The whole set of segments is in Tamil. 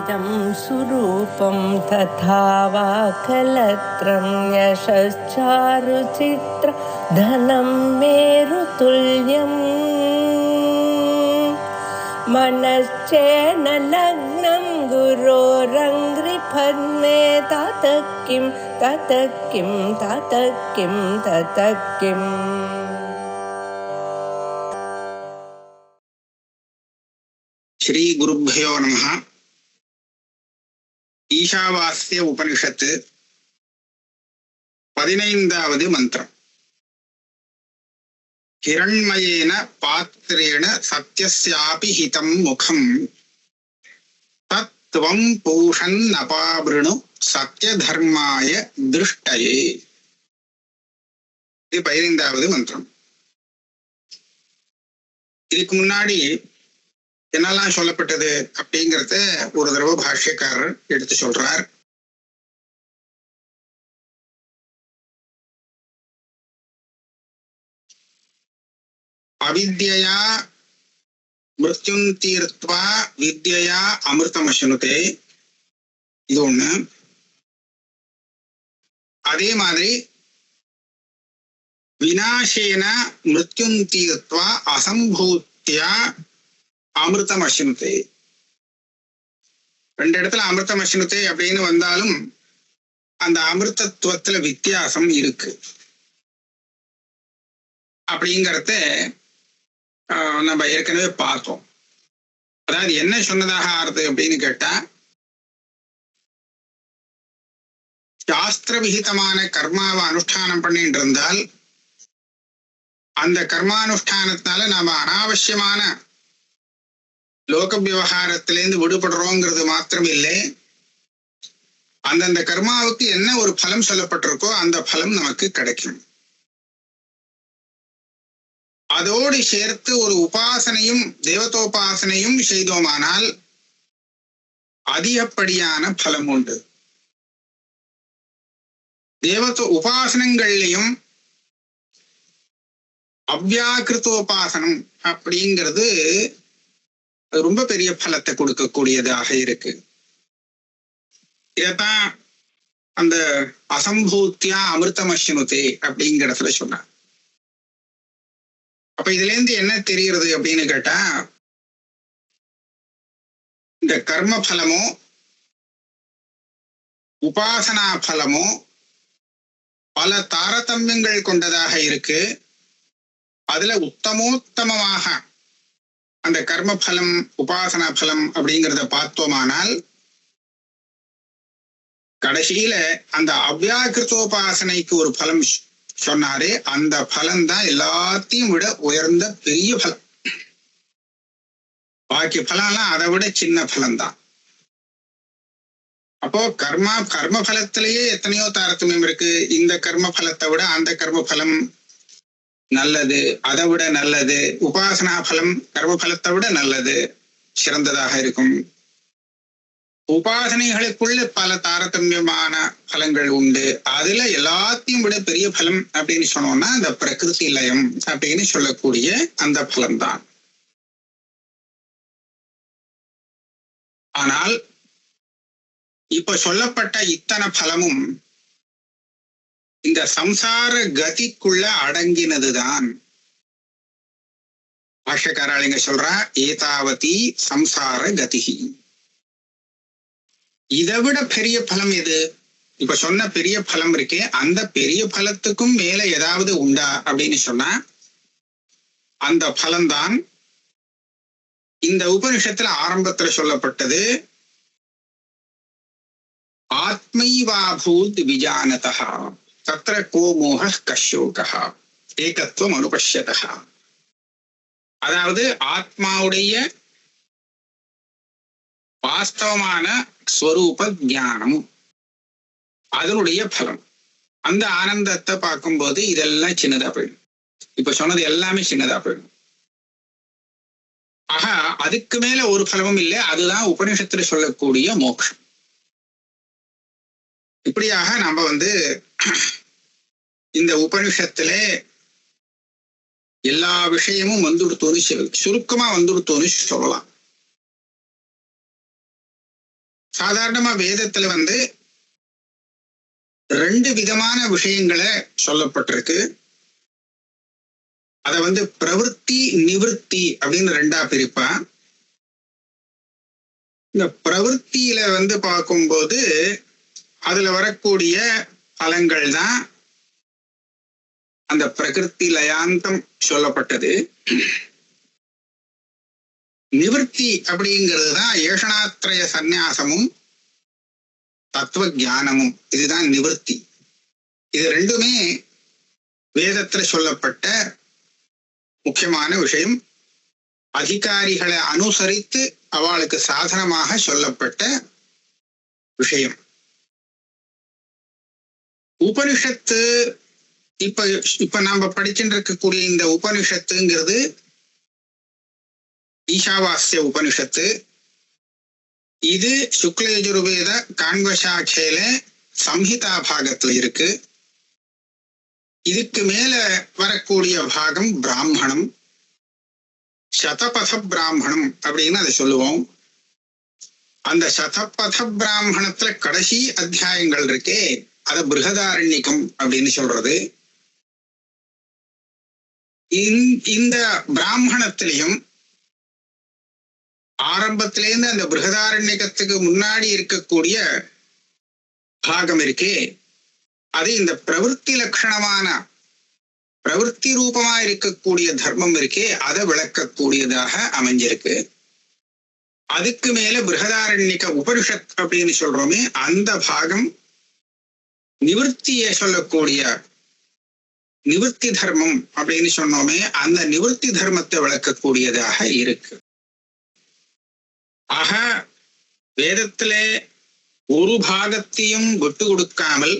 इदं सुरूपं तथा वा कलत्रं यशश्चारुचित्र धनं मेरुतुल्यम् मनश्चेन लग्नं गुरोरङ्घ्रिपद्मे ततः किं ततः किं ततः किं ततः किम् श्री गुरुभ्यो नमः. ईशावास्य उपनिषत् 15வது மந்திரம். हिरण्मयेन पात्रेण सत्यस्यापि हितं मुखं तत्त्वं पूषन्नपावृणु सत्यधर्माय दृष्टये. இது 15வது மந்திரம். இதுக்கு முன்னாடி என்னெல்லாம் சொல்லப்பட்டது அப்படிங்கறத ஒரு தடவை பாஷ்யக்காரர் எடுத்து சொல்றார். அவித்யா மிருத்யும் தீர்த்வா வித்யா அமிர்தமஸ்னுதே, இது ஒண்ணு. அதே மாதிரி விநாசேன மிருத்யும் தீர்த்வா அசம்பூத்யா அமிர்தம் அஸ்னுதே. ரெண்டு இடத்துல அமிர்தம் அஸ்னுதே அப்படின்னு வந்தாலும் அந்த அமிர்தத்துவத்துல வித்தியாசம் இருக்கு அப்படிங்கறத நம்ம ஏற்கனவே பார்த்தோம். அதாவது என்ன சொன்னதாக ஆறுது அப்படின்னு கேட்டா, சாஸ்திர விகிதமான கர்மாவை அனுஷ்டானம் பண்ணிட்டு இருந்தால் அந்த கர்மானுஷ்டானத்தினால நாம அனாவசியமான லோக விவகாரத்திலேருந்து விடுபடுறோங்கிறது மாத்திரம் இல்லை, அந்தந்த கர்மாவுக்கு என்ன ஒரு பலம் சொல்லப்பட்டிருக்கோ அந்த பலம் நமக்கு கிடைக்கும். அதோடு சேர்த்து ஒரு உபாசனையும் தேவதோபாசனையும் செய்தோமானால் அதிகப்படியான பலம் உண்டு. உபாசனங்கள்லையும் அவ்யாக்கிருத்தோபாசனம் அப்படிங்கிறது ரொம்ப பெரிய பலத்தை கொடுக்கக்கூடியதாக இருக்கு. இதத்தான் அந்த அசம்பூத்தியா அமிர்தமஸ்னுதே அப்படிங்கிறதுல சொன்னார். அப்ப இதுல இருந்து என்ன தெரிகிறது அப்படின்னு கேட்டா, இந்த கர்ம பலமோ உபாசனா பலமோ பல தாரதமியங்கள் கொண்டதாக இருக்கு. அதுல உத்தமோத்தமமாக அந்த கர்ம பலம் உபாசனா பலம் அப்படிங்கிறத பார்த்தோமானால் கடைசியில அந்த அவ்யாக்கிருத்தோபாசனைக்கு ஒரு பலம் சொன்னாரே, அந்த பலம் தான் எல்லாத்தையும் விட உயர்ந்த பெரிய பலம். பாக்கி பலம்லாம் அதை விட சின்ன பலம்தான். அப்போ கர்ம பலத்திலேயே எத்தனையோ தாரதமியம் இருக்கு. இந்த கர்ம பலத்தை விட அந்த கர்ம பலம் நல்லது, அதை விட நல்லது. உபாசனா பலம் கர்ம பலத்தை விட நல்லது, சிறந்ததாக இருக்கும். உபாசனைகளுக்குள்ள பல தாரதமியமான பலங்கள் உண்டு. அதுல எல்லாத்தையும் விட பெரிய பலம் அப்படின்னு சொன்னோம்னா அந்த பிரகிருதி லயம் அப்படின்னு சொல்லக்கூடிய அந்த பலம்தான். ஆனால் இப்ப சொல்லப்பட்ட இத்தனை பலமும் இந்த சம்சார கதிக்குள்ள அடங்கினதுதான். பாஷ்யக்காராளிங்க சொல்றா, ஏதாவதி சம்சார கதிகி. இதை விட பெரிய பலம் எது? இப்ப சொன்ன பெரிய பலம் இருக்கே, அந்த பெரிய பலத்துக்கும் மேல ஏதாவது உண்டா அப்படின்னு சொன்னா அந்த பலம்தான் இந்த உபனிஷத்துல ஆரம்பத்துல சொல்லப்பட்டது. ஆத்மைவாபூத் விஜானதா தத்ர கோ மோக கஷோகா ஏகத்துவம் அனுபஷ்யதா. அதாவது ஆத்மாவுடைய வாஸ்தவமான ஸ்வரூப ஞானம், அதனுடைய பலம். அந்த ஆனந்தத்தை பார்க்கும்போது இதெல்லாம் சின்னதா போயிடும். இப்ப சொன்னது எல்லாமே சின்னதா போயிடும். ஆக அதுக்கு மேல ஒரு பலமும் இல்லை. அதுதான் உபனிஷத்துல சொல்லக்கூடிய மோட்சம். இப்படியாக நம்ம இந்த உபனிஷத்துல எல்லா விஷயமும் வந்துடுத்தோன்னு சுருக்கமா வந்துடுத்தோன்னு சொல்லலாம். சாதாரணமா வேதத்துல ரெண்டு விதமான விஷயங்களை சொல்லப்பட்டிருக்கு. அத பிரவருத்தி நிவர்த்தி அப்படின்னு ரெண்டா பிரிப்பா. இந்த பிரவருத்தியில பார்க்கும்போது அதுல வரக்கூடிய பலங்கள் தான் அந்த பிரகிருதி லயாந்தம் சொல்லப்பட்டது. நிவர்த்தி அப்படிங்கிறது தான் ஏஷணாத்ரய சந்நியாசமும் தத்துவ ஞானமும். இதுதான் நிவர்த்தி. இது ரெண்டுமே வேதத்துல சொல்லப்பட்ட முக்கியமான விஷயம். அதிகாரிகளை அனுசரித்து அவளுக்கு சாதனமாக சொல்லப்பட்ட விஷயம். உபனிஷத்து இப்ப நாம படிச்சுட்டு இருக்கக்கூடிய இந்த உபனிஷத்துங்கிறது ஈஷாவாஸ்ய உபனிஷத்து. இது சுக்லயஜுர்வேத காண்வசாட்சையில சம்ஹிதா பாகத்துல இருக்கு. இதுக்கு மேல வரக்கூடிய பாகம் பிராமணம், சதபத பிராமணம் அப்படின்னு அதை சொல்லுவோம். அந்த சதபத பிராமணத்துல கடைசி அத்தியாயங்கள் இருக்கே அத பிருகதாரண்யகம் அப்படின்னு சொல்றது. இந்த பிராமணத்திலையும் ஆரம்பத்திலேருந்து அந்த பிருகதாரண்யகத்துக்கு முன்னாடி இருக்கக்கூடிய பாகம் இருக்கே அது இந்த பிரவருத்தி லட்சணமான பிரவருத்தி ரூபமா இருக்கக்கூடிய தர்மம் இருக்கே அதை விளக்கக்கூடியதாக அமைஞ்சிருக்கு. அதுக்கு மேல பிருகதாரண்யக உபனிஷத் அப்படின்னு சொல்றோமே அந்த பாகம் நிவர்த்தியை சொல்லக்கூடிய நிவர்த்தி தர்மம் அப்படின்னு சொன்னோமே அந்த நிவர்த்தி தர்மத்தை விளக்கக்கூடியதாக இருக்கு. ஆக வேதத்திலே ஒரு பாகத்தையும் விட்டு கொடுக்காமல்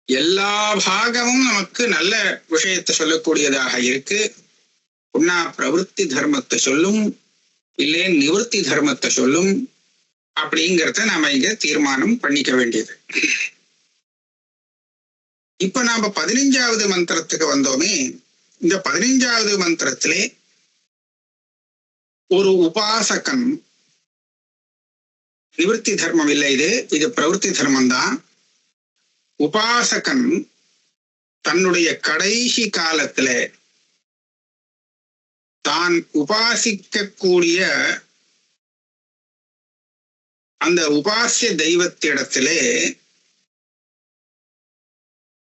எல்லா பாகமும் நமக்கு நல்ல விஷயத்தை சொல்லக்கூடியதாக இருக்கு. ஒன்னா பிரவருத்தி தர்மத்தை சொல்லும், இல்லே நிவர்த்தி தர்மத்தை சொல்லும். அப்படிங்கிறத நாம இங்க தீர்மானம் பண்ணிக்க வேண்டியது. இப்ப நாம 15வது மந்திரத்துக்கு வந்தோமே. இந்த 15வது மந்திரத்திலே ஒரு உபாசகன், நிவர்த்தி தர்மம் இல்லை, இது பிரவருத்தி தர்மம் தான். உபாசகன் தன்னுடைய கடைசி காலத்துல தான் உபாசிக்கக்கூடிய அந்த உபாசிய தெய்வத்திடத்திலே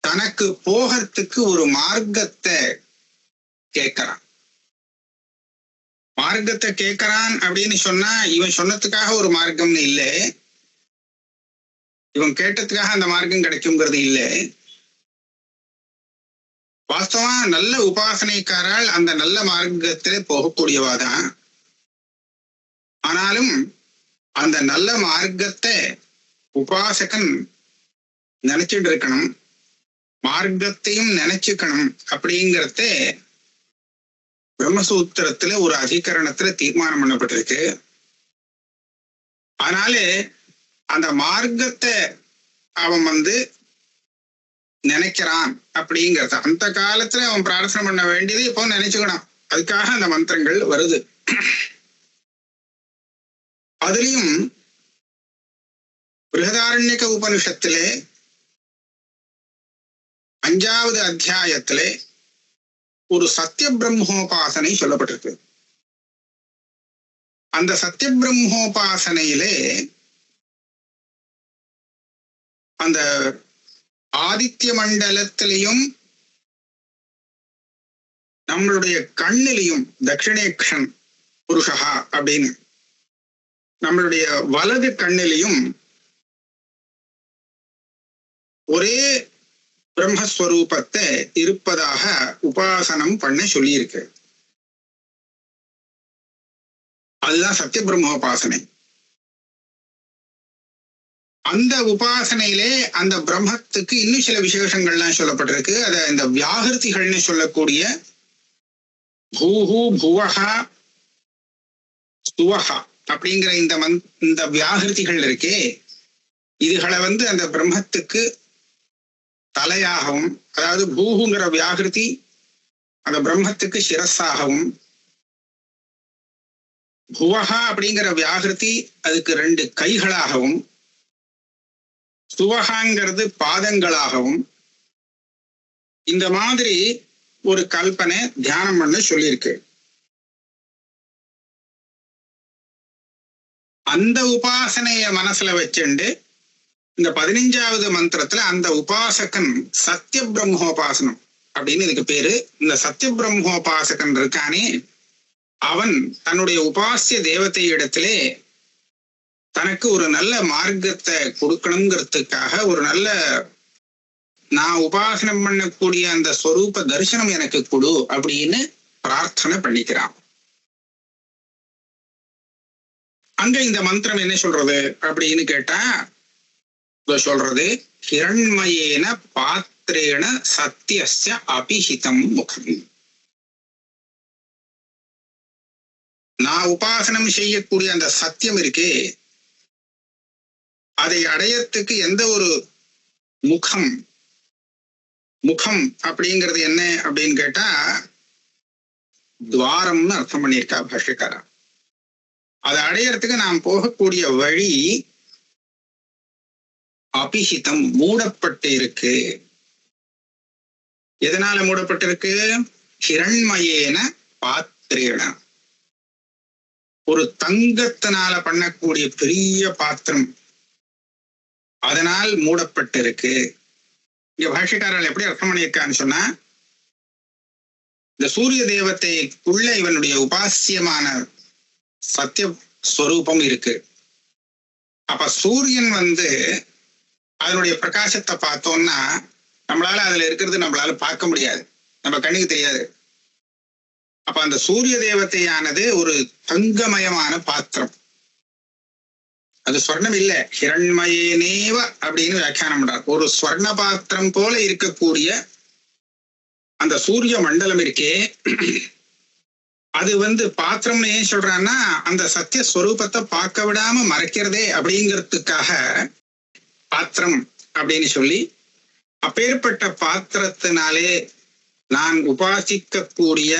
தனக்கு போகிறதுக்கு ஒரு மார்க்கத்தை கேட்கிறான். மார்க்கத்தை கேட்கிறான் அப்படின்னு சொன்னா இவன் சொன்னதுக்காக ஒரு மார்க்கம்னு இல்லை, இவன் கேட்டதுக்காக அந்த மார்க்கம் கிடைக்குங்கிறது இல்லை. வாஸ்தவா நல்ல உபாசனைக்காரால் அந்த நல்ல மார்க்கத்திலே போகக்கூடியவாதான். ஆனாலும் அந்த நல்ல மார்க்கத்தை உபாசகன் நினைச்சிட்டு இருக்கணும், மார்க்கத்தையும் நினைச்சுக்கணும். அப்படிங்கிறத பிரம்மசூத்திரத்துல ஒரு அதிகரணத்துல தீர்மானம் பண்ணப்பட்டிருக்கு. அதனாலே அந்த மார்க்கத்தை அவன் நினைக்கிறான் அப்படிங்கிறத அந்த காலத்துல அவன் பிரார்த்தனை பண்ண வேண்டியது இப்போ நினைச்சுக்கணும். அதுக்காக அந்த மந்திரங்கள் வருது. அதுலயும் பிருகதாரண்யக உபனிஷத்திலே 5வது அத்தியாயத்திலே ஒரு சத்திய பிரம்மோபாசனை சொல்லப்பட்டிருக்கு. அந்த சத்திய பிரம்மோபாசனையிலே அந்த ஆதித்ய மண்டலத்திலையும் நம்மளுடைய கண்ணிலையும் தட்சிணேக்ஷன் புருஷா அப்படின்னு நம்மளுடைய வலது கண்ணிலையும் ஒரே பிரம்மஸ்வரூபத்தை இருப்பதாக உபாசனம் பண்ண சொல்லியிருக்கு. அதுதான் சத்திய பிரம்மோபாசனை. அந்த உபாசனையிலே அந்த பிரம்மத்துக்கு இன்னும் சில விசேஷங்கள்லாம் சொல்லப்பட்டிருக்கு. அத இந்த வியாகிருதிகள்னு சொல்லக்கூடிய பூஹு புவஹா சுவஹா அப்படிங்கிற இந்த வியாகிருதிகள் இருக்கே, இதுகளை அந்த பிரம்மத்துக்கு தலையாகவும், அதாவது பூஹுங்கிற வியாகிருதி அந்த பிரம்மத்துக்கு சிரஸாகவும், புவஹா அப்படிங்கிற வியாகிருதி அதுக்கு 2 கைகளாகவும், சுவஹாங்கிறது பாதங்களாகவும், இந்த மாதிரி ஒரு கல்பனை தியானம் பண்ண சொல்லியிருக்கு. அந்த உபாசனைய மனசுல வச்சுண்டு இந்த 15வது மந்திரத்துல அந்த உபாசகன் சத்திய பிரம்மோபாசனம் அப்படின்னு இதுக்கு பேரு. இந்த சத்திய பிரம்மோபாசகன் இருக்கானே, அவன் தன்னுடைய உபாசிய தேவதை இடத்திலே தனக்கு ஒரு நல்ல மார்க்கத்தை கொடுக்கணுங்கிறதுக்காக ஒரு நல்ல, நான் உபாசனம் பண்ணக்கூடிய அந்த ஸ்வரூப தரிசனம் எனக்கு கொடு அப்படின்னு பிரார்த்தனை பண்ணிக்கிறான். அங்க இந்த மந்திரம் என்ன சொல்றது அப்படின்னு கேட்டா சொல்றது, ஹிரண்மயேன பாத்திரேன சத்தியஸ்ய அபிஹிதம் முகம். நான் உபாசனம் செய்யக்கூடிய அந்த சத்தியம் இருக்கே, அதை அடையத்துக்கு எந்த ஒரு முகம், முகம் அப்படிங்கிறது என்ன அப்படின்னு கேட்டா துவாரம்னு அர்த்தம் பண்ணியிருக்கா பாஷ்யக்காரா. அதை அடையறதுக்கு நாம் போகக்கூடிய வழி அபிஹிதம், மூடப்பட்டு இருக்கு. எதனால மூடப்பட்டிருக்கு? ஹிரண்மயேன பாத்திரேன, ஒரு தங்கத்தினால பண்ணக்கூடிய பெரிய பாத்திரம், அதனால் மூடப்பட்டிருக்கு. இங்க பாஷ்யக்காரர்கள் எப்படி அர்த்தம் பண்ணியிருக்கான்னு சொன்னா, இந்த சூரிய தேவதைக்குள்ள இவனுடைய உபாசியமான சத்திய ஸ்வரூபம் இருக்கு. அப்ப சூரியன் அதனுடைய பிரகாசத்தை பார்த்தோம்னா நம்மளால அதுல இருக்கிறது நம்மளால பார்க்க முடியாது, நம்ம கண்ணுக்கு தெரியாது. அப்ப அந்த சூரிய தேவதையானது ஒரு தங்கமயமான பாத்திரம், அது ஸ்வர்ணம் இல்ல, ஹிரண்மயேனேவ அப்படின்னு வியாக்கியானம் பண்றார். ஒரு ஸ்வர்ண பாத்திரம் போல இருக்கக்கூடிய அந்த சூரிய மண்டலம் இருக்கே, அது பாத்திரம் ஏன் சொல்றான்னா அந்த சத்திய ஸ்வரூபத்தை பார்க்க விடாம மறைக்கிறதே அப்படிங்கிறதுக்காக பாத்திரம் அப்படின்னு சொல்லி, அப்பேற்பட்ட பாத்திரத்தினாலே நான் உபாசிக்கக்கூடிய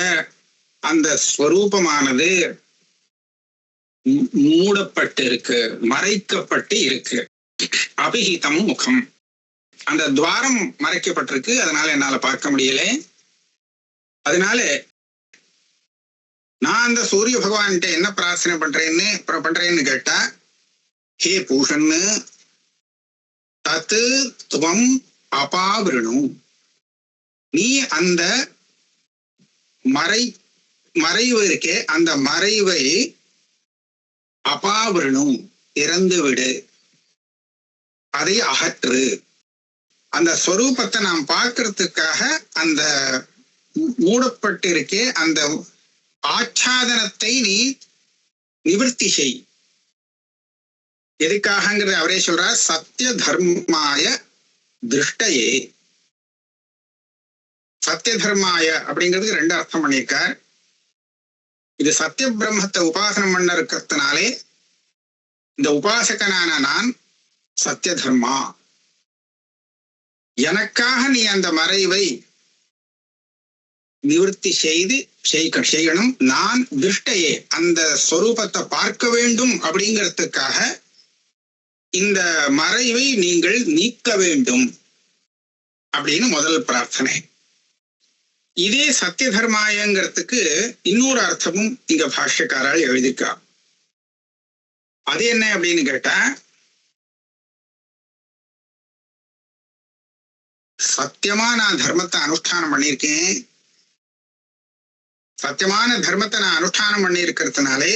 அந்த ஸ்வரூபமானது மூடப்பட்டு இருக்கு, மறைக்கப்பட்டு இருக்கு. அபிஹிதம் முகம், அந்த துவாரம் மறைக்கப்பட்டிருக்கு, அதனால என்னால பார்க்க முடியல. அதனால நான் அந்த சூரிய பகவான்கிட்ட என்ன பிரார்த்தனை பண்றேன்னு கேட்டா, ஹே பூஷன்னு தத்து துவம் அபாவிரணும், நீ அந்த மறைவு இருக்கே, அந்த மறைவை அபாவிரணும், திறந்து விடு, அதை அகற்று. அந்த ஸ்வரூபத்தை நாம் பார்க்கறதுக்காக அந்த மூடப்பட்டிருக்கே அந்த ஆச்சாதனத்தை நீ நிவர்த்தி செய். எதுக்காகங்கிறது அவரே சொல்றார், சத்திய தர்மாய திருஷ்டையே. சத்திய தர்மாய அப்படிங்கிறதுக்கு 2 அர்த்தம் பண்ணியிருக்கார். இது சத்திய பிரம்மத்தை உபாசனம் பண்ண இருக்கிறதுனாலே இந்த உபாசகனான நான் சத்திய தர்மா, எனக்காக நீ அந்த மறைவை நிவர்த்தி செய்யணும். நான் திருஷ்டையே, அந்த ஸ்வரூபத்தை பார்க்க வேண்டும் அப்படிங்கிறதுக்காக இந்த மறைவை நீங்கள் நீக்க வேண்டும் அப்படின்னு முதல் பிரார்த்தனை. இதே சத்திய தர்மாயங்கிறதுக்கு இன்னொரு அர்த்தமும் இங்க பாஷ்யக்காரால் எழுதிக்கா. அது என்ன அப்படின்னு கேட்டா, சத்தியமா நான் தர்மத்தை அனுஷ்டானம் பண்ணியிருக்கேன், சத்தியமான தர்மத்தை நான் அனுஷ்டானம் பண்ணி இருக்கிறதுனாலே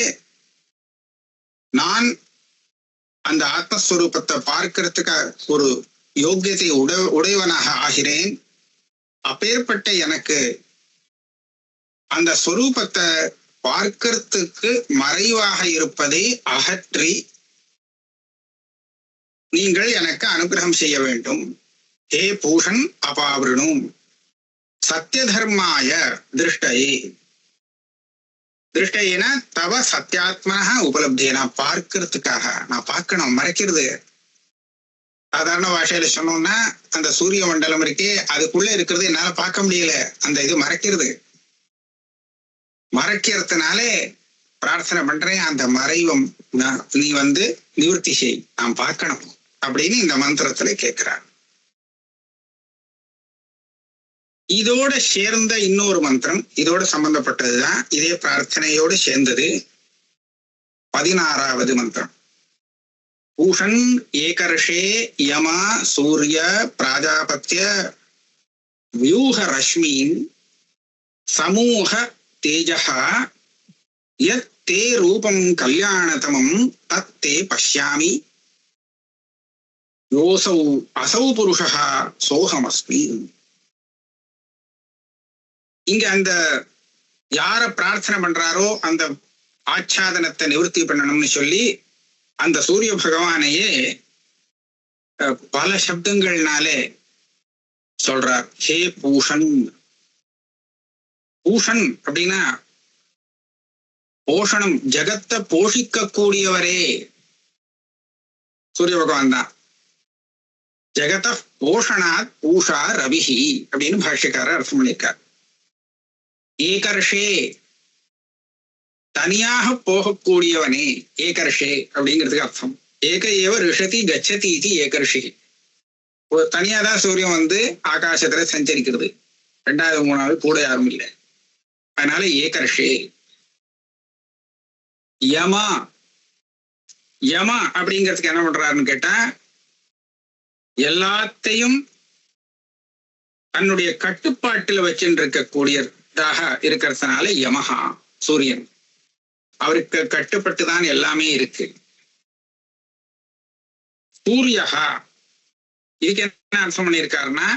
நான் அந்த ஆத்மஸ்வரூபத்தை பார்க்கறதுக்கு ஒரு யோக்கியத்தை உடையவனாக ஆகிறேன். அப்பேற்பட்ட எனக்கு அந்த ஸ்வரூபத்தை பார்க்கறதுக்கு மறைவாக இருப்பதை அகற்றி நீங்கள் எனக்கு அனுகிரகம் செய்ய வேண்டும். ஹே பூஷன் அபாவிரணும் சத்திய தர்மாய திருஷ்டையே. திருஷ்டையினா தவ சத்தியாத்மனா உபலப்தியை, நான் பார்க்கறதுக்காக, நான் பார்க்கணும், மறைக்கிறது. சாதாரண பாஷையில சொன்னோம்னா அந்த சூரிய மண்டலம் இருக்கே, அதுக்குள்ள இருக்கிறது என்னால பார்க்க முடியல, அந்த இது மறைக்கிறதுனாலே பிரார்த்தனை பண்றேன், அந்த மறைவம் நீ நிவர்த்தி செய், நான் பார்க்கணும் அப்படின்னு இந்த மந்திரத்துல கேட்கிறார். இதோட சேர்ந்த இன்னொரு மந்திரம், இதோட சம்பந்தப்பட்டதுதான், இதே பிரார்த்தனையோடு சேர்ந்தது 16வது மந்திரம். பூஷன் ஏகர்ஷே யம சூரிய பிராஜாபத்ய வியூக ரஷ்மீன் சமூக தேஜஹா யத் தே ரூபம் கல்யாணதமம் தத்தே பஷ்யாமி யோசௌ அசௌ புருஷா சோகமஸ்மி. இங்க அந்த யார பிரார்த்தனை பண்றாரோ அந்த ஆச்சாதனத்தை நிவர்த்தி பண்ணணும்னு சொல்லி அந்த சூரிய பகவானையே பல சப்தங்கள்னாலே சொல்றார். ஹே பூஷன். பூஷன் அப்படின்னா போஷணம், ஜகத்தை போஷிக்க கூடியவரே சூரிய பகவான் தான். ஜெகத போஷணாத் பூஷா ரவிஹி அப்படின்னு பாஷ்யக்காரர் அர்த்தம் பண்ணியிருக்கார். ஏகர்ஷே தனியாக போகக்கூடியவனே, ஏகர்ஷே அப்படிங்கிறதுக்கு அர்த்தம். ஏக ஏவ ரிஷதி கச்சதி இது ஏகர்ஷி. தனியாதான் சூரியன் ஆகாசத்துல சஞ்சரிக்கிறது, 2வது 3வது கூட யாரும் இல்லை, அதனால ஏகர்ஷே. யமா, யமா அப்படிங்கிறதுக்கு என்ன பண்றாருன்னு கேட்டா, எல்லாத்தையும் தன்னுடைய கட்டுப்பாட்டில் வச்சுட்டு இருக்கக்கூடியதாக இருக்கிறதுனால யமஹா சூரியன், அவருக்கு கட்டுப்பட்டுதான் எல்லாமே இருக்கு. சூரியஹா இதுக்கு என்ன அர்த்தம் பண்ணியிருக்காருன்னா,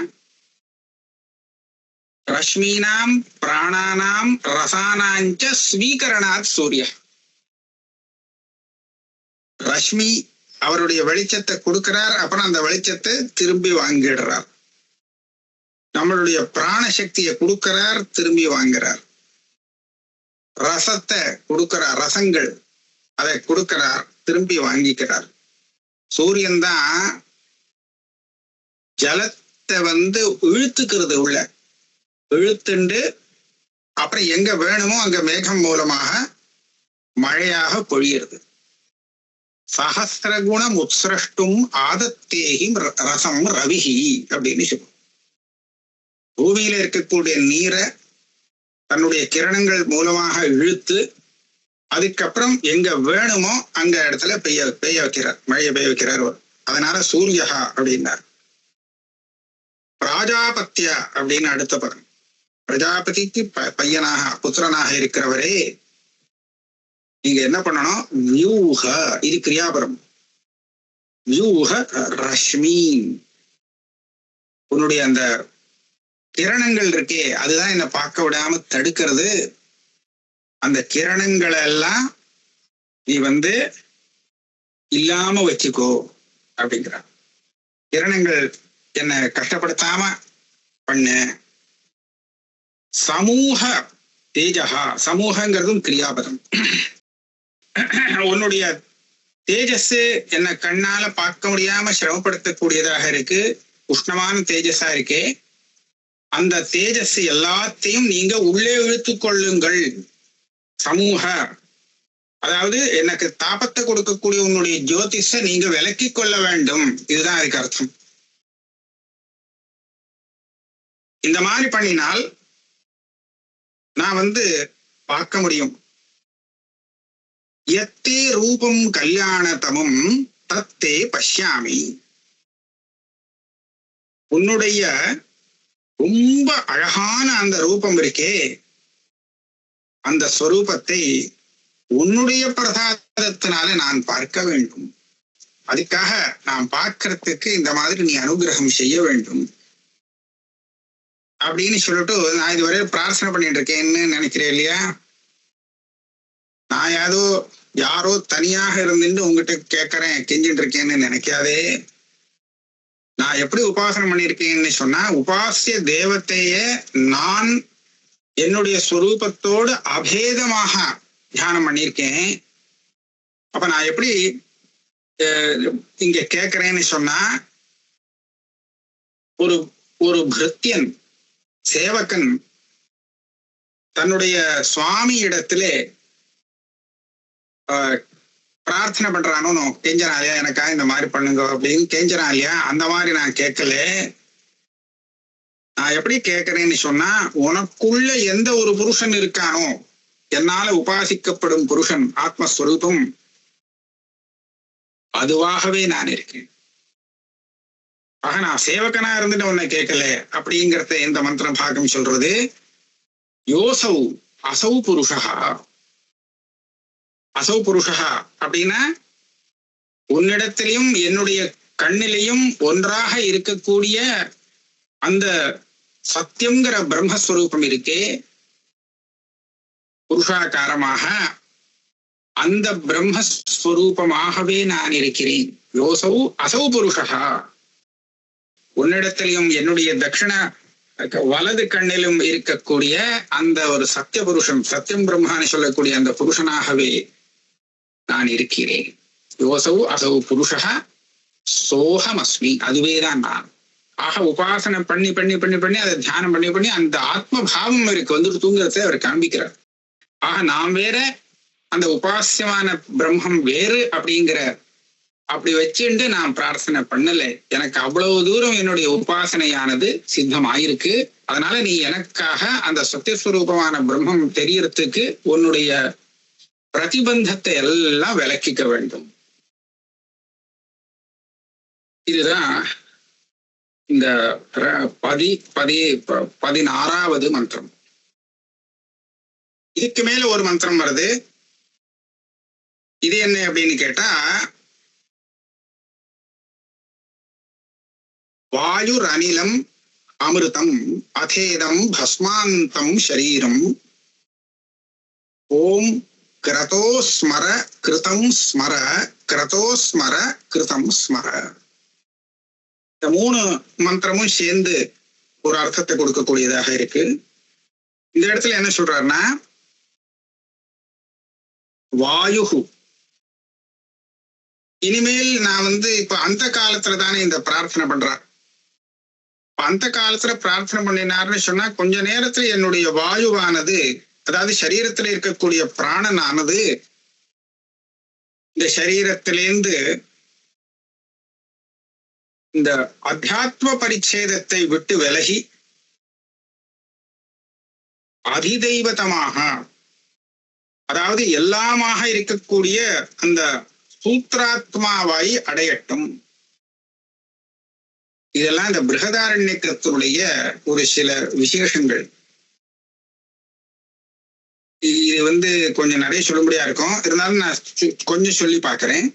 ரஷ்மீனாம் பிராணானாம் ரசானாஞ்ச ஸ்வீகரணாத் சூரிய. ரஷ்மி அவருடைய வெளிச்சத்தை கொடுக்கிறார், அப்புறம் அந்த வெளிச்சத்தை திரும்பி வாங்கிடுறார். நம்மளுடைய பிராண சக்தியை கொடுக்கிறார், திரும்பி வாங்குறார். ரசத்தை கொடுக்கிறார், ரசங்கள் அதை கொடுக்கிறார், திரும்பி வாங்கிக்கிறார். சூரியன் தான் ஜலத்தை இழுத்துக்கிறது, உள்ள இழுத்துண்டு அப்புறம் எங்க வேணுமோ அங்க மேகம் மூலமாக மழையாக பொழியிறது. சஹஸ்ரகுணம் உத்ஸ்ரஷ்டும் ஆதத்தேகி ரசம் ரவிஹி அப்படின்னு சொல்லுவோம். பூமியில இருக்கக்கூடிய நீரை தன்னுடைய கிரணங்கள் மூலமாக இழுத்து அதுக்கப்புறம் எங்க வேணுமோ அங்க இடத்துல பெய்ய வைக்கிறார், மழையை பெய்ய வைக்கிறார். அதனால சூரியஹா அப்படின்னார். பிராஜாபத்யா அப்படின்னு அடுத்த பதம். பிரஜாபதிக்கு பையனாக புத்திரனாக இருக்கிறவரே, நீங்க என்ன பண்ணணும், வியூஹ இது கிரியாபரம். வியூஹ ரஷ்மி, உன்னுடைய அந்த கிரணங்கள் இருக்கே அதுதான் என்னை பார்க்க விடாம தடுக்கிறது. அந்த கிரணங்களை எல்லாம் நீ இல்லாம வச்சுக்கோ அப்படிங்கிறார். கிரணங்கள் என்னை கஷ்டப்படுத்தாம பண்ணு. சமூக தேஜஹா, சமூகங்கிறதும் கிரியாபதம். உன்னுடைய தேஜஸ் என்ன கண்ணால பார்க்க முடியாம சிரமப்படுத்தக்கூடியதாக இருக்கு, உஷ்ணமான தேஜஸா இருக்கே, அந்த தேஜஸ் எல்லாத்தையும் நீங்க உள்ளே இழுத்து கொள்ளுங்கள். சமூக அதாவது எனக்கு தாபத்தை கொடுக்கக்கூடிய உன்னுடைய ஜோதிஷ நீங்க விலக்கி கொள்ள வேண்டும், இதுதான் அதுக்கு அர்த்தம். இந்த மாதிரி பண்ணினால் நான் பார்க்க முடியும். எத்தே ரூபம் கல்யாணதமும் தத்தே பஷ்யாமி. உன்னுடைய ரொம்ப அழகான அந்த ரூபம் இருக்கே, அந்த ஸ்வரூபத்தை உன்னுடைய பிரசாதத்தினால நான் பார்க்க வேண்டும். அதுக்காக நான் பார்க்கறதுக்கு இந்த மாதிரி நீ அனுகிரகம் செய்ய வேண்டும் அப்படின்னு சொல்லிட்டு நான் இதுவரை பிரார்த்தனை பண்ணிட்டு இருக்கேன்னு நினைக்கிறேன் இல்லையா? நான் யாரோ தனியாக இருந்துட்டு உங்ககிட்ட கேட்கறேன், கெஞ்சிட்டு இருக்கேன்னு நினைக்காதே. நான் எப்படி உபாசனை பண்ணியிருக்கேன்னு சொன்னா, உபாசிய தேவத்தையே நான் என்னுடைய ஸ்வரூபத்தோடு அபேதமாக தியானம் பண்ணியிருக்கேன். அப்ப நான் எப்படி இங்க கேட்கிறேன்னு சொன்னா, ஒரு பிருத்தியன் சேவகன் தன்னுடைய சுவாமி இடத்திலே பிரார்த்தனை பண்றானோ கெஞ்சறான் இல்லையா, எனக்காக இந்த மாதிரி பண்ணுங்க அப்படின்னு கெஞ்சறான் இல்லையா, அந்த மாதிரி நான் கேட்கல. நான் எப்படி கேட்கிறேன்னு சொன்னா, உனக்குள்ள எந்த ஒரு புருஷன் இருக்கானோ, என்னால உபாசிக்கப்படும் புருஷன் ஆத்மஸ்வரூபம், அதுவாகவே நான் இருக்கேன். ஆக நான் சேவகனா இருந்துட்டு உன்னை கேட்கல அப்படிங்கிறத இந்த மந்திர பாகம் சொல்றது. யோசௌ அசௌ புருஷா. அசௌ புருஷா அப்படின்னா உன்னிடத்திலையும் என்னுடைய கண்ணிலையும் ஒன்றாக இருக்கக்கூடிய அந்த சத்தியம்ங்கிற பிரம்மஸ்வரூபம் இருக்கே, புருஷாகாரமாக அந்த பிரம்மஸ்வரூபமாகவே நான் இருக்கிறேன். யோசௌ அசௌ புருஷா. உன்னிடத்திலையும் என்னுடைய தட்சிண வலது கண்ணிலும் இருக்கக்கூடிய அந்த ஒரு சத்திய புருஷன், சத்தியம் பிரம்மான்னு சொல்லக்கூடிய அந்த புருஷனாகவே நான் இருக்கிறேன். யோசௌ அசௌ புருஷா சோகமஸ்மி, அதுவேதான் நான். ஆக உபாசனை பண்ணி பண்ணி பண்ணி பண்ணி அதை தியானம் பண்ணி பண்ணி அந்த ஆத்ம பாவம் அவருக்கு வந்துட்டு தூங்குறதை அவர் காண்பிக்கிறார். ஆக நாம் வேற, அந்த உபாசியமான பிரம்மம் வேறு அப்படிங்கிற அப்படி வச்சுட்டு நான் பிரார்த்தனை பண்ணல. எனக்கு அவ்வளவு தூரம் என்னுடைய உபாசனையானது சித்தமாயிருக்கு. அதனால நீ எனக்காக அந்த சத்தியஸ்வரூபமான பிரம்மம் தெரியறதுக்கு உன்னுடைய பிரதிபந்தத்தை எல்லாம் விலக்கிக்க வேண்டும். இதுதான் இந்த 16வது மந்திரம். இதுக்கு மேல ஒரு மந்திரம் வருது. இது என்ன அப்படின்னு கேட்டா, வாயுர் அனிலம் அமிர்தம் அதேதம் பஸ்மாந்தம் ஷரீரம் ஓம் கிரதோ ஸ்மர கிருதம் ஸ்மர கிரதோ ஸ்மர கிருதம் ஸ்மர. இந்த 3 மந்திரமும் சேர்ந்து ஒரு அர்த்தத்தை கொடுக்கக்கூடியதாக இருக்கு. இந்த இடத்துல என்ன சொல்றாருன்னா, வாயுகு, இனிமேல் நான் இப்ப அந்த காலத்துல தானே இந்த பிரார்த்தனை பண்றேன். அந்த காலத்துல பிரார்த்தனை பண்ணினார்னு சொன்னா, கொஞ்ச நேரத்துல என்னுடைய வாயுவானது, அதாவது சரீரத்துல இருக்கக்கூடிய பிராணனானது இந்த சரீரத்திலேந்து இந்த அத்தியாத்ம பரிச்சேதத்தை விட்டு விலகி அதிதெய்வதமாக, அதாவது எல்லாமாக இருக்கக்கூடிய அந்த சூத்ராத்மாவாய் அடையட்டும். இதெல்லாம் இந்த பிருகதாரண்யக்கத்தினுடைய ஒரு சில விசேஷங்கள். இது கொஞ்சம் நிறைய சொல்லும்படியா இருக்கும். இருந்தாலும் நான் கொஞ்சம் சொல்லி பார்க்கிறேன்.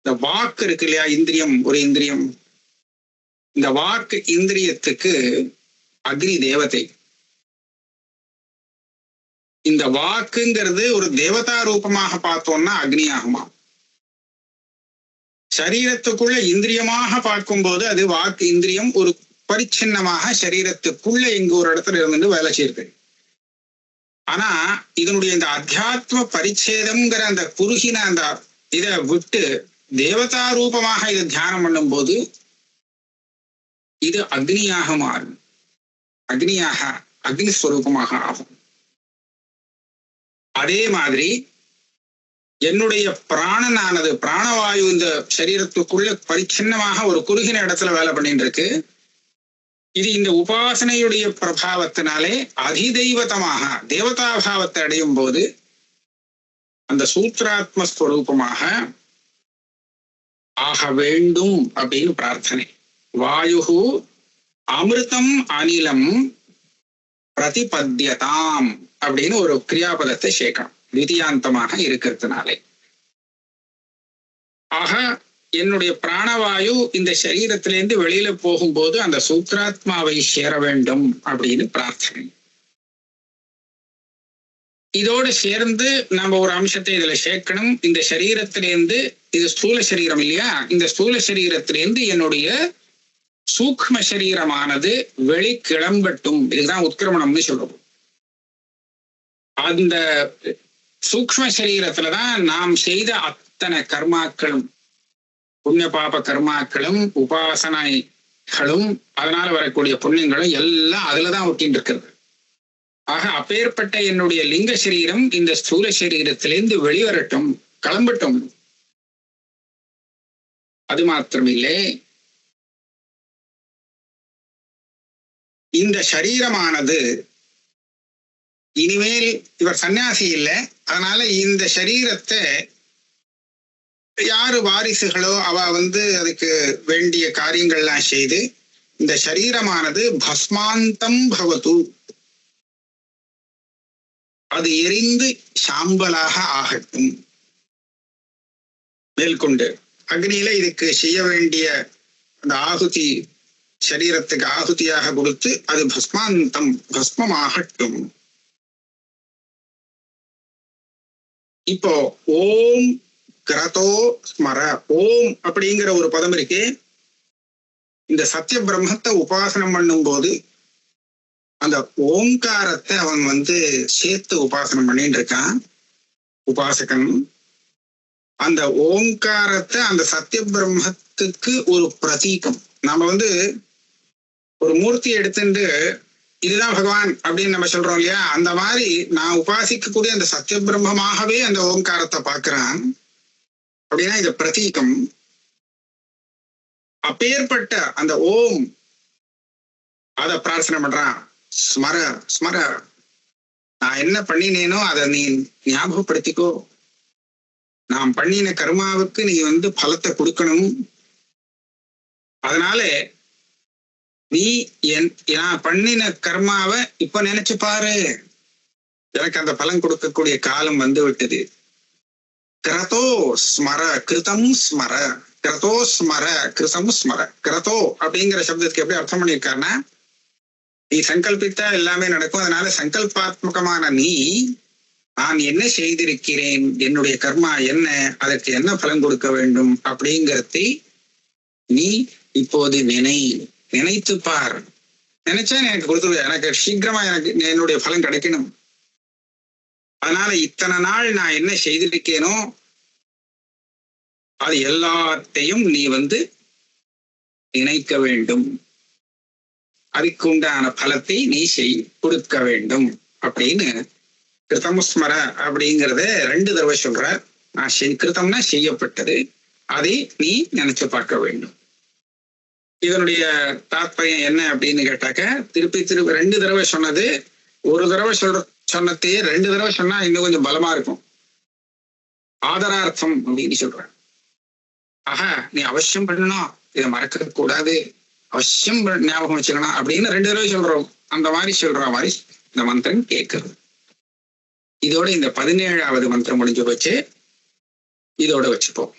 இந்த வாக்கு இருக்கு இல்லையா, இந்திரியம், ஒரு இந்திரியம். இந்த வாக்கு இந்திரியத்துக்கு அக்னி தேவதை. இந்த வாக்குங்கிறது ஒரு தேவதா ரூபமாக பார்த்தோம்னா அக்னி ஆகுமா. சரீரத்துக்குள்ள இந்திரியமாக பார்க்கும்போது அது வாக்கு இந்திரியம் ஒரு பரிச்சின்னமாக சரீரத்துக்குள்ள எங்க ஒரு இடத்துல இருந்து வேலை செய்யுது. ஆனா இதனுடைய இந்த அத்தியாத்ம பரிச்சேதம்ங்கிற அந்த குறுகின அந்த இதை விட்டு தேவதா ரூபமாக இதை தியானம் பண்ணும் போது இது அக்னியாக மாறும். அக்னியாக, அக்னி ஸ்வரூபமாக ஆகும். அதே மாதிரி என்னுடைய பிராணனானது, பிராணவாயு இந்த சரீரத்துக்குள்ள பரிச்சின்னமாக ஒரு குறுகின இடத்துல வேலை பண்ணிட்டு இருக்கு. இது இந்த உபாசனையுடைய பிரபாவத்தினாலே அதிதெய்வதமாக தேவதாபாவத்தை அடையும் போது அந்த சூத்ராத்மஸ்வரூபமாக ஆக வேண்டும் அப்படின்னு பிரார்த்தனை. வாயு அமிர்தம் அனிலம் பிரதிபத்தியதாம் அப்படின்னு ஒரு கிரியாபதத்தை சேர்க்கணும், திதியாந்தமாக இருக்கிறதுனாலே. ஆக என்னுடைய பிராணவாயு இந்த சரீரத்திலேருந்து வெளியில போகும்போது அந்த சூத்ராத்மாவை சேர வேண்டும் அப்படின்னு பிரார்த்தனை. இதோடு சேர்ந்து நம்ம ஒரு அம்சத்தை இதுல சேர்க்கணும். இந்த சரீரத்திலேருந்து, இது ஸ்தூல சரீரம் இல்லையா, இந்த ஸ்தூல சரீரத்திலேருந்து என்னுடைய சூக்ம சரீரமானது வெளி கிளம்பட்டும். இதுதான் உத்கிரமணம்னு சொல்றோம். அந்த சூக்ம சரீரத்துலதான் நாம் செய்த அத்தனை கர்மாக்களும், புண்ணிய பாப கர்மாக்களும் உபாசனைகளும் அதனால வரக்கூடிய புண்ணியங்களும் எல்லாம் அதுலதான் ஒட்டின்னு இருக்கிறது. ஆக அப்பேற்பட்ட என்னுடைய லிங்க சரீரம் இந்த ஸ்தூல சரீரத்திலிருந்து வெளிவரட்டும், கிளம்பட்டும். அது மாத்திரமில்லை, இந்த சரீரமானது இனிமேல் இவர் சன்னியாசி இல்லை, அதனால இந்த சரீரத்தை யாரு வாரிசுகளோ அவ அதுக்கு வேண்டிய காரியங்கள்லாம் செய்து இந்த சரீரமானது பஸ்மாந்தம் பவது, அது எரிந்து சாம்பலாக ஆகட்டும். மேற்கொண்டு அக்னியில இதுக்கு செய்ய வேண்டிய அந்த ஆகுதி சரீரத்துக்கு ஆகுதியாக கொடுத்து அது பஸ்மாந்தம் பஸ்மமாகட்டும். இப்போ ஓம் கிரதோ ஸ்மர, ஓம் அப்படிங்கிற ஒரு பதம் இருக்கு. இந்த சத்திய பிரம்மத்தை உபாசனம் பண்ணும் போது அந்த ஓங்காரத்தை அவன் சேர்த்து உபாசனம் பண்ணிட்டு இருக்கான் உபாசகன். அந்த ஓங்காரத்தை அந்த சத்திய பிரம்மத்துக்கு ஒரு பிரதீகம். நாம ஒரு மூர்த்தியை எடுத்துட்டு இதுதான் பகவான் அப்படின்னு நம்ம சொல்றோம் இல்லையா, அந்த மாதிரி நான் உபாசிக்கக்கூடிய அந்த சத்திய பிரம்மமாகவே அந்த ஓங்காரத்தை பார்க்கிறான். அப்படின்னா இது பிரதீகம். அப்பேற்பட்ட அந்த ஓம் அத பிரார்த்தனை பண்றான். ஸ்மர ஸ்மர, நான் என்ன பண்ணினேனோ அதை நீ ஞாபகப்படுத்திக்கோ. நான் பண்ணின கர்மாவுக்கு நீ பலத்தை கொடுக்கணும். அதனால நீ நான் பண்ணின கர்மாவை இப்ப நினைச்சு பாரு, எனக்கு அந்த பலன் கொடுக்கக்கூடிய காலம் விட்டது. கிரதோ ஸ்மர கிருதம் ஸ்மர, கிரதோ ஸ்மர கிருதம் ஸ்மர. கிரதோ அப்படிங்கிற சப்தத்துக்கு எப்படி அர்த்தம் பண்ணியிருக்காருன்னா, நீ சங்கல்பித்தா எல்லாமே நடக்கும். அதனால சங்கல்பாத்மகமான நீ நான் என்ன செய்திருக்கிறேன், என்னுடைய கர்மா என்ன, அதற்கு என்ன பலன் கொடுக்க வேண்டும் அப்படிங்கிறதை நீ இப்போது நினைத்து பார். நினைச்சா எனக்கு கொடுத்துருவேன், எனக்கு சீக்கிரமா எனக்கு என்னுடைய பலன் கிடைக்கணும். அதனால இத்தனை நாள் நான் என்ன செய்திருக்கேனோ அது எல்லாத்தையும் நீ நினைக்க வேண்டும். அதுக்கு உண்டான பலத்தை நீ கொடுக்க வேண்டும் அப்படின்னு கிருதமுஸ்மர அப்படிங்கிறத 2 தடவை சொல்ற. நான் கிருதம்னா செய்யப்பட்டது, அதை நீ நினைச்சு பார்க்க வேண்டும். இதனுடைய தாத்பரியம் என்ன அப்படின்னு கேட்டாக்க, திருப்பி 2 தடவை சொன்னது, ஒரு தடவை சொன்னதையே 2 தடவை சொன்னா இன்னும் கொஞ்சம் பலமா இருக்கும். ஆதரார்த்தம் அப்படின்னு சொல்றேன். ஆக நீ அவசியம் பண்ணணும், இதை மறக்க கூடாது, அவசியம் ஞாபகம் வச்சுக்கணும் அப்படின்னு 2 தடவை சொல்றோம். அந்த மாதிரி சொல்ற மாதிரி இந்த மந்திரம் கேட்குறது. இதோட இந்த 17வது மந்திரம் முடிஞ்சு போச்சு. இதோட வச்சுப்போம்.